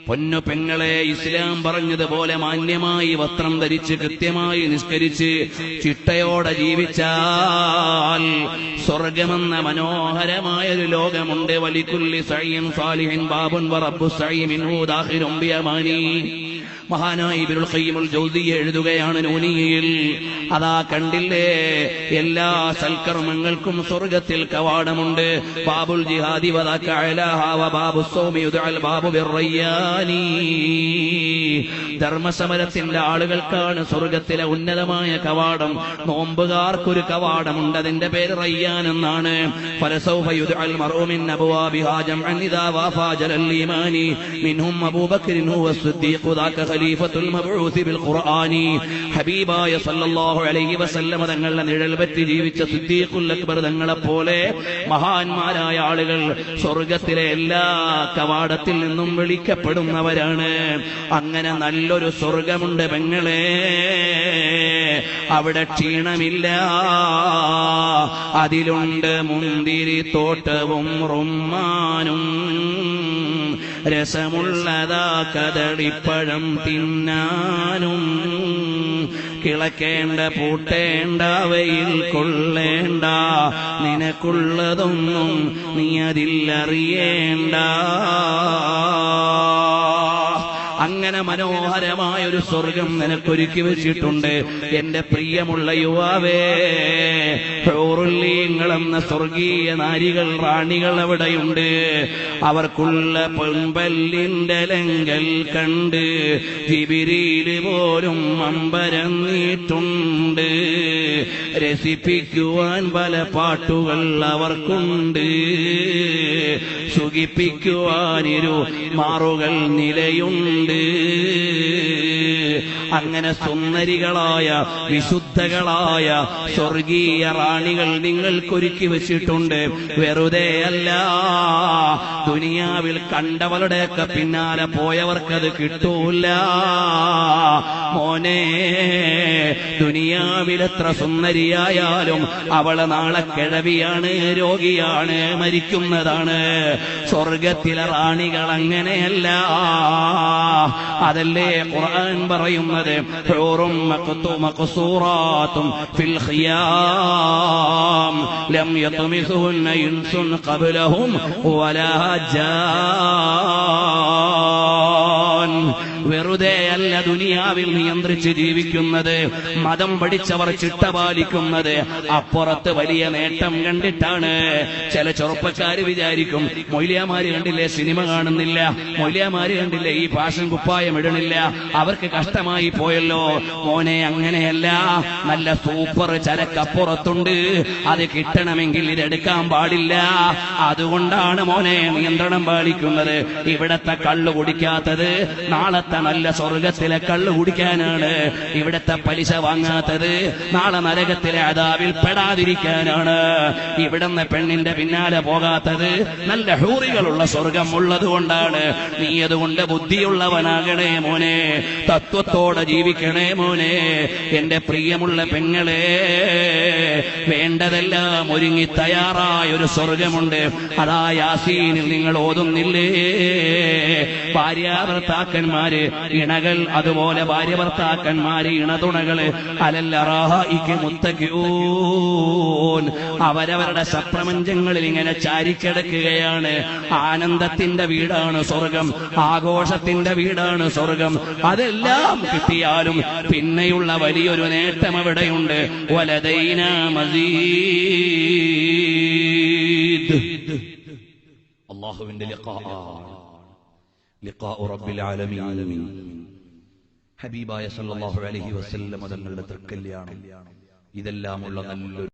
പൊന്നു പെങ്ങളെ, ഇസ്ലാം പറഞ്ഞതുപോലെ മാന്യമായി വസ്ത്രം ധരിച്ച് കൃത്യമായി നിസ്കരിച്ച് ചിട്ടയോടെ ജീവിച്ചാൽ സ്വർഗമെന്ന മനോഹരമായൊരു ലോകമുണ്ട്. വലികുല്ലി സഈൻ സാലിഹിൻ ബാബുൻ വറബ്ബു സഈ മിൻഹു ദാഖിലുൻ ബിയമാനി. മഹാനായ ഇബ്നുൽ ഖയ്യിമുൽ ജൗസിയ്യ എഴുതുകയാണ് നൂനിയയിൽ, അതാ കണ്ടില്ലേ, എല്ലാ സൽക്കർമ്മങ്ങൾക്കും സ്വർഗത്തിൽ കവാടമുണ്ട്. ബാബുൽ ജിഹാദി വദാക അലാഹാ വബാബുസ് സൗമി യുദഅൽ ബാബു ബിർറയ്യാനി. ധർമ്മസമരത്തിന്റെ ആളുകൾക്കാണ് സ്വർഗത്തിലെ ഉന്നതമായ കവാടം. നോമ്പുകാർക്കൊരു കവാടമുണ്ട്, അതിന്റെ പേര് റയ്യാൻ എന്നാണ്. ഫലസൗഫ യുദഅൽ മർഉ മിൻ അബ്വാബിഹാ ജംഅൻ ഇദാ വഫാ ജലൽ ഈമാനി മിൻഹും അബൂബക്കർ വസ്സിദ്ദീഖ് ദാക ഖലീഫത്തുൽ മബ്ഊസ് ബിൽ ഖുർആനി. ഹബീബായ സല്ലല്ലാഹു അലൈഹി വസല്ലം തങ്ങളുടെ നിഴൽ പറ്റി ജീവിച്ച സിദ്ദീഖുൽ അക്ബർ തങ്ങളെപ്പോലെ മഹാന്മാരായ ആളുകൾ സ്വർഗത്തിലെ എല്ലാ കവാടത്തിൽ നിന്നും വിളിക്കപ്പെടുന്നവരാണ്. അങ്ങനെ നല്ലൊരു സ്വർഗമുണ്ട് പെങ്ങളെ, അവിടെ ക്ഷീണമില്ല. അതിലുണ്ട് മുന്തിരി തോട്ടവും റുമ്മാനും, രസമുള്ളതാ കദളിപ്പഴം തിന്നാനും. കിളക്കേണ്ട പൂട്ടേണ്ട വെയിൽ കൊള്ളേണ്ട, നിനക്കുള്ളതൊന്നും നീ അതില്ലറിയേണ്ട. അങ്ങനെ മനോഹരമായൊരു സ്വർഗം നിനക്കൊരുക്കി വെച്ചിട്ടുണ്ട് എന്റെ പ്രിയമുള്ള യുവാവേ. ഹൂറുല്ലീങ്ങളെന്ന സ്വർഗീയ നാരികൾ, റാണികൾ അവിടെയുണ്ട്. അവർക്കുള്ള പൊൻപല്ലിന്റെ ലങ്കൽ കണ്ട് ജിബിരീല് പോലും അമ്പരന്നിട്ടുണ്ട്. രസിപ്പിക്കുവാൻ പല പാട്ടുകൾ അവർക്കുണ്ട്, സുഖിപ്പിക്കുവാനിരു മാറുകൾ നിലയുണ്ട്. അങ്ങനെ സുന്ദരികളായ വിശുദ്ധകളായ സ്വർഗീയ റാണികൾ നിങ്ങൾക്കൊരുക്കി വെച്ചിട്ടുണ്ട്. വെറുതെ അല്ല, ദുനിയാവിൽ കണ്ടവരുടെയൊക്കെ പിന്നാലെ പോയവർക്കത് കിട്ടൂല മോനെ. ദുനിയാവിലെത്ര സുന്ദരിയായാലും അവള് നാളെ കിഴവിയാണ്, രോഗിയാണ്, മരിക്കുന്നതാണ്. സ്വർഗത്തിലെ റാണികൾ അങ്ങനെയല്ല. അതല്ലേ ഖുർആൻ പറയുന്നത്, ഹൂറും മഖ്സൂറാത്തും ഫിൽ ഖിയാം ലം യത്മിസുഹുന്ന ഇൻസുൻ ഖബ്ലഹും വലാ ജാൻ. വെറുതെ അല്ല ദുനിയാവിൽ നിയന്ത്രിച്ച് ജീവിക്കുന്നത്, മതം പഠിച്ചവർ ചിട്ട പാലിക്കുന്നത് അപ്പുറത്ത് വലിയ നേട്ടം കണ്ടിട്ടാണ്. ചില ചെറുപ്പക്കാര് വിചാരിക്കും, മൊയ്ലിയാമാര് കണ്ടില്ലേ സിനിമ കാണുന്നില്ല, മൊയ്ലിയാമാര് കണ്ടില്ലേ ഈ ഫാഷൻ കുപ്പായം ഇടണില്ല, അവർക്ക് കഷ്ടമായി പോയല്ലോ. മോനെ അങ്ങനെയല്ല, നല്ല സൂപ്പർ ചരക്കപ്പുറത്തുണ്ട്, അത് കിട്ടണമെങ്കിൽ ഇതെടുക്കാൻ പാടില്ല. അതുകൊണ്ടാണ് മോനെ നിയന്ത്രണം പാലിക്കുന്നത്. ഇവിടത്തെ കള്ളു കുടിക്കാത്തത് നാളത്തെ നല്ല സ്വർഗത്തിലെ കള്ളു കുടിക്കാനാണ്. ഇവിടത്തെ പലിശ വാങ്ങാത്തത് നാളെ നരകത്തിലെ അദാബിൽ പെടാതിരിക്കാനാണ്. ഇവിടുന്ന് പെണ്ണിന്റെ പിന്നാലെ പോകാത്തത് നല്ല ഹൂറികളുള്ള സ്വർഗം ഉള്ളത് കൊണ്ടാണ്. നീ അതുകൊണ്ട് ബുദ്ധിയുള്ളവനാകണേ മോനെ, തത്വത്തോടെ ജീവിക്കണേ മോനെ. എന്റെ പ്രിയമുള്ള പെങ്ങളെ, വേണ്ടതെല്ലാം ഒരുങ്ങി തയ്യാറായൊരു സ്വർഗമുണ്ട്. അതാ യാസീനിൽ നിങ്ങൾ ഓതുന്നില്ലേ, ഭാര്യാഭർത്താക്കന്മാര് ഇണകൾ, അതുപോലെ ഭാര്യ ഭർത്താക്കന്മാര് ഇണതുണകള്, അലല്ലറായിക്ക് മുത്തഖിഊൻ, അവരവരുടെ സപ്രപഞ്ചങ്ങളിൽ ഇങ്ങനെ ചാരിക്കിടക്കുകയാണ്. ആനന്ദത്തിന്റെ വീടാണ് സ്വർഗം, ആഘോഷത്തിന്റെ വീടാണ് സ്വർഗം. അതെല്ലാം കിട്ടിയാലും പിന്നെയുള്ള വലിയൊരു നേട്ടം അവിടെയുണ്ട്. വലദൈനാ മസീദ്. അല്ലാഹുവിന്റെ ലിഖാഉ റബ്ബിൽ ആലമീൻ. ഹബീബായ സല്ലല്ലാഹു അലൈഹി വസല്ലം തങ്ങളുടെ തൃക്കല്യാണം, ഇതെല്ലാമുള്ള നല്ലൊരു